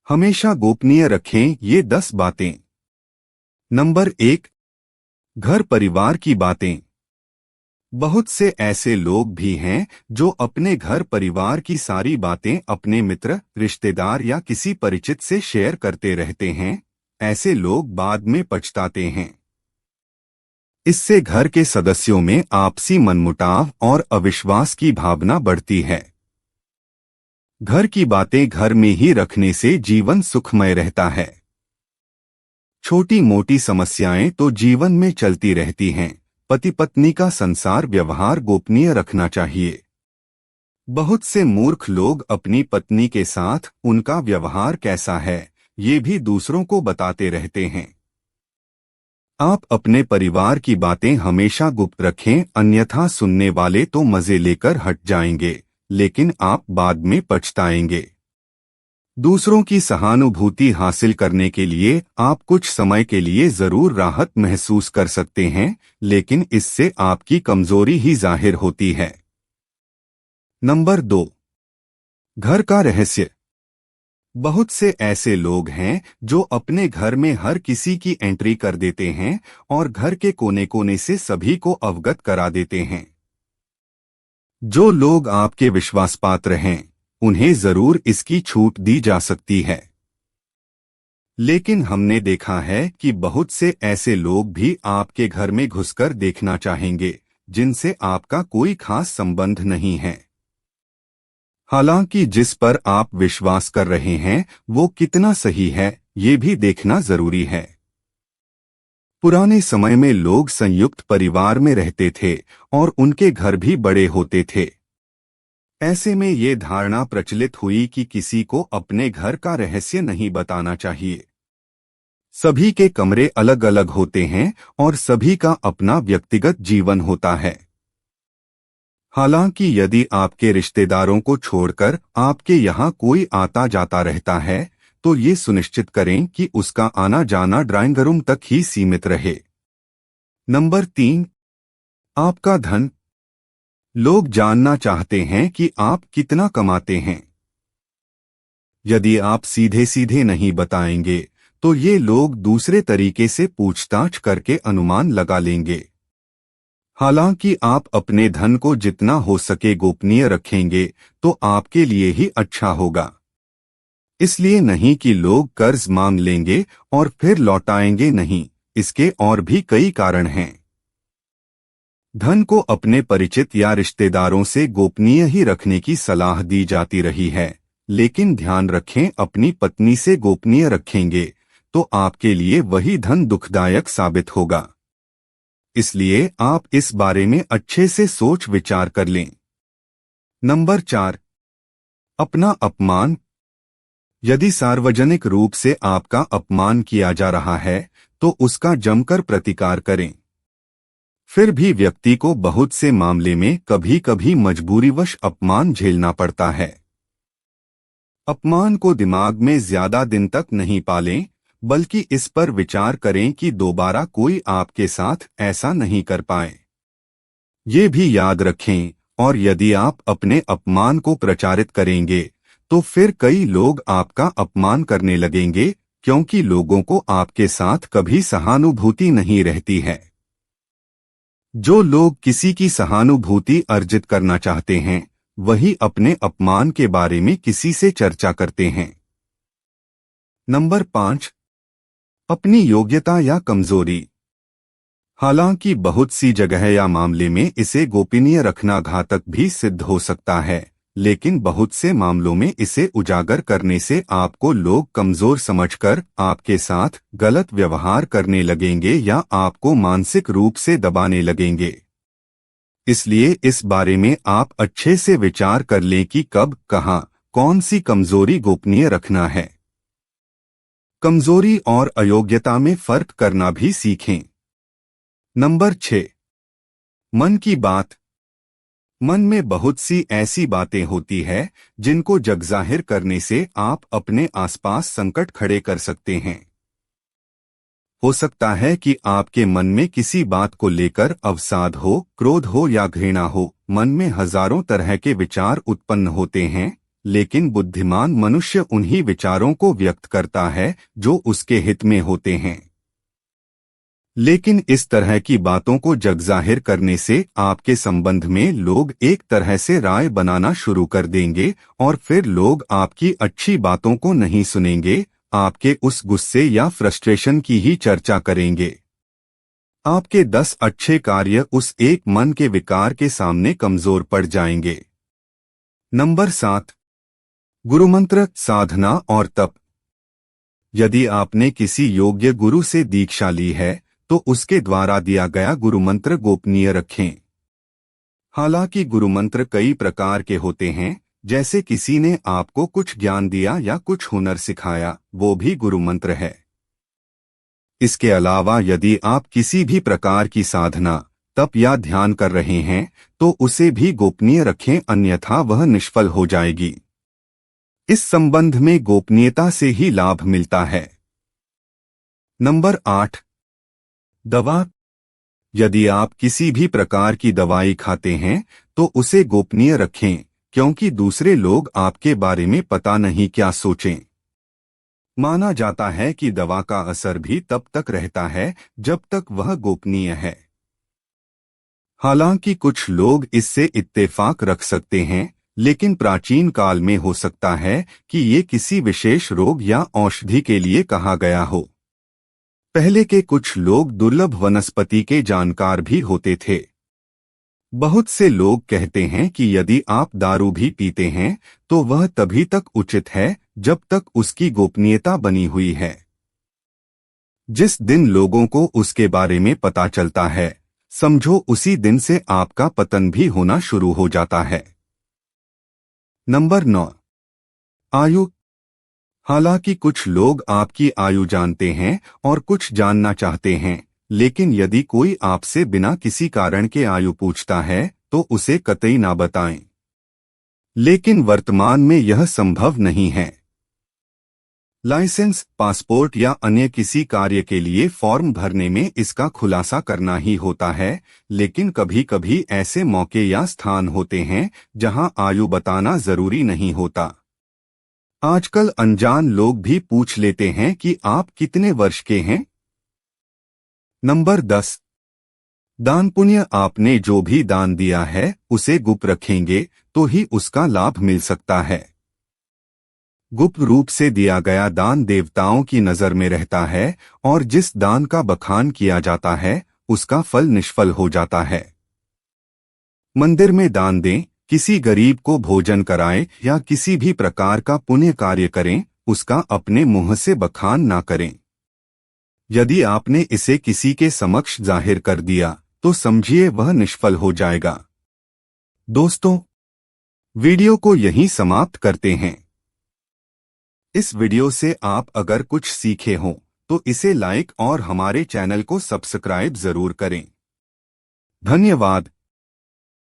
हमेशा गोपनीय रखें ये 10 बातें। नंबर 1, घर परिवार की बातें। बहुत से ऐसे लोग भी हैं जो अपने घर परिवार की सारी बातें अपने मित्र, रिश्तेदार या किसी परिचित से शेयर करते रहते हैं। ऐसे लोग बाद में पछताते हैं। इससे घर के सदस्यों में आपसी मनमुटाव और अविश्वास की भावना बढ़ती है। घर की बातें घर में ही रखने से जीवन सुखमय रहता है। छोटी मोटी समस्याएं तो जीवन में चलती रहती हैं। पति पत्नी का संसार व्यवहार गोपनीय रखना चाहिए। बहुत से मूर्ख लोग अपनी पत्नी के साथ उनका व्यवहार कैसा है ये भी दूसरों को बताते रहते हैं। आप अपने परिवार की बातें हमेशा गुप्त रखें, अन्यथा सुनने वाले तो मजे लेकर हट जाएंगे, लेकिन आप बाद में पछताएंगे। दूसरों की सहानुभूति हासिल करने के लिए आप कुछ समय के लिए जरूर राहत महसूस कर सकते हैं, लेकिन इससे आपकी कमजोरी ही जाहिर होती है। नंबर 2, घर का रहस्य। बहुत से ऐसे लोग हैं जो अपने घर में हर किसी की एंट्री कर देते हैं और घर के कोने कोने से सभी को अवगत करा देते हैं। जो लोग आपके विश्वासपात्र हैं उन्हें जरूर इसकी छूट दी जा सकती है, लेकिन हमने देखा है कि बहुत से ऐसे लोग भी आपके घर में घुसकर देखना चाहेंगे जिनसे आपका कोई खास संबंध नहीं है। हालांकि जिस पर आप विश्वास कर रहे हैं वो कितना सही है ये भी देखना जरूरी है। पुराने समय में लोग संयुक्त परिवार में रहते थे और उनके घर भी बड़े होते थे। ऐसे में ये धारणा प्रचलित हुई कि किसी को अपने घर का रहस्य नहीं बताना चाहिए। सभी के कमरे अलग अलग होते हैं और सभी का अपना व्यक्तिगत जीवन होता है। हालांकि यदि आपके रिश्तेदारों को छोड़कर आपके यहाँ कोई आता जाता रहता है तो ये सुनिश्चित करें कि उसका आना जाना ड्राइंग रूम तक ही सीमित रहे। नंबर 3, आपका धन। लोग जानना चाहते हैं कि आप कितना कमाते हैं। यदि आप सीधे सीधे नहीं बताएंगे तो ये लोग दूसरे तरीके से पूछताछ करके अनुमान लगा लेंगे। हालांकि आप अपने धन को जितना हो सके गोपनीय रखेंगे तो आपके लिए ही अच्छा होगा। इसलिए नहीं कि लोग कर्ज मांग लेंगे और फिर लौटाएंगे नहीं, इसके और भी कई कारण हैं। धन को अपने परिचित या रिश्तेदारों से गोपनीय ही रखने की सलाह दी जाती रही है, लेकिन ध्यान रखें अपनी पत्नी से गोपनीय रखेंगे तो आपके लिए वही धन दुखदायक साबित होगा। इसलिए आप इस बारे में अच्छे से सोच विचार कर लें। नंबर 4, अपना अपमान। यदि सार्वजनिक रूप से आपका अपमान किया जा रहा है तो उसका जमकर प्रतिकार करें। फिर भी व्यक्ति को बहुत से मामले में कभी कभी मजबूरीवश अपमान झेलना पड़ता है। अपमान को दिमाग में ज्यादा दिन तक नहीं पालें, बल्कि इस पर विचार करें कि दोबारा कोई आपके साथ ऐसा नहीं कर पाए। ये भी याद रखें, और यदि आप अपने अपमान को प्रचारित करेंगे तो फिर कई लोग आपका अपमान करने लगेंगे, क्योंकि लोगों को आपके साथ कभी सहानुभूति नहीं रहती है। जो लोग किसी की सहानुभूति अर्जित करना चाहते हैं वही अपने अपमान के बारे में किसी से चर्चा करते हैं। नंबर 5, अपनी योग्यता या कमजोरी। हालांकि बहुत सी जगह या मामले में इसे गोपनीय रखना घातक भी सिद्ध हो सकता है, लेकिन बहुत से मामलों में इसे उजागर करने से आपको लोग कमजोर समझकर आपके साथ गलत व्यवहार करने लगेंगे या आपको मानसिक रूप से दबाने लगेंगे। इसलिए इस बारे में आप अच्छे से विचार कर लें कि कब, कहां, कौन सी कमजोरी गोपनीय रखना है। कमजोरी और अयोग्यता में फर्क करना भी सीखें। नंबर 6, मन की बात। मन में बहुत सी ऐसी बातें होती है जिनको जगजाहिर करने से आप अपने आसपास संकट खड़े कर सकते हैं। हो सकता है कि आपके मन में किसी बात को लेकर अवसाद हो, क्रोध हो या घृणा हो। मन में हजारों तरह के विचार उत्पन्न होते हैं, लेकिन बुद्धिमान मनुष्य उन्हीं विचारों को व्यक्त करता है जो उसके हित में होते हैं। लेकिन इस तरह की बातों को जगजाहिर करने से आपके संबंध में लोग एक तरह से राय बनाना शुरू कर देंगे और फिर लोग आपकी अच्छी बातों को नहीं सुनेंगे, आपके उस गुस्से या फ्रस्ट्रेशन की ही चर्चा करेंगे। आपके 10 अच्छे कार्य उस एक मन के विकार के सामने कमजोर पड़ जाएंगे। नंबर 7, गुरुमंत्र, साधना और तप। यदि आपने किसी योग्य गुरु से दीक्षा ली है तो उसके द्वारा दिया गया गुरुमंत्र गोपनीय रखें। हालांकि गुरुमंत्र कई प्रकार के होते हैं, जैसे किसी ने आपको कुछ ज्ञान दिया या कुछ हुनर सिखाया, वो भी गुरुमंत्र है। इसके अलावा यदि आप किसी भी प्रकार की साधना, तप या ध्यान कर रहे हैं तो उसे भी गोपनीय रखें, अन्यथा वह निष्फल हो जाएगी। इस संबंध में गोपनीयता से ही लाभ मिलता है। नंबर 8, दवा। यदि आप किसी भी प्रकार की दवाई खाते हैं तो उसे गोपनीय रखें, क्योंकि दूसरे लोग आपके बारे में पता नहीं क्या सोचें। माना जाता है कि दवा का असर भी तब तक रहता है जब तक वह गोपनीय है। हालांकि कुछ लोग इससे इत्तेफाक रख सकते हैं, लेकिन प्राचीन काल में हो सकता है कि ये किसी विशेष रोग या औषधि के लिए कहा गया हो। पहले के कुछ लोग दुर्लभ वनस्पति के जानकार भी होते थे। बहुत से लोग कहते हैं कि यदि आप दारू भी पीते हैं तो वह तभी तक उचित है जब तक उसकी गोपनीयता बनी हुई है। जिस दिन लोगों को उसके बारे में पता चलता है, समझो उसी दिन से आपका पतन भी होना शुरू हो जाता है। नंबर 9, आयु। हालांकि कुछ लोग आपकी आयु जानते हैं और कुछ जानना चाहते हैं, लेकिन यदि कोई आपसे बिना किसी कारण के आयु पूछता है तो उसे कतई ना बताएं। लेकिन वर्तमान में यह संभव नहीं है। लाइसेंस, पासपोर्ट या अन्य किसी कार्य के लिए फॉर्म भरने में इसका खुलासा करना ही होता है, लेकिन कभी कभी ऐसे मौके या स्थान होते हैं जहां आयु बताना जरूरी नहीं होता। आजकल अनजान लोग भी पूछ लेते हैं कि आप कितने वर्ष के हैं। नंबर 10, दान पुण्य। आपने जो भी दान दिया है उसे गुप्त रखेंगे तो ही उसका लाभ मिल सकता है। गुप्त रूप से दिया गया दान देवताओं की नजर में रहता है और जिस दान का बखान किया जाता है उसका फल निष्फल हो जाता है। मंदिर में दान दें, किसी गरीब को भोजन कराएं या किसी भी प्रकार का पुण्य कार्य करें, उसका अपने मुंह से बखान ना करें। यदि आपने इसे किसी के समक्ष जाहिर कर दिया तो समझिए वह निष्फल हो जाएगा। दोस्तों, वीडियो को यहीं समाप्त करते हैं। इस वीडियो से आप अगर कुछ सीखे हों तो इसे लाइक और हमारे चैनल को सब्सक्राइब जरूर करें। धन्यवाद।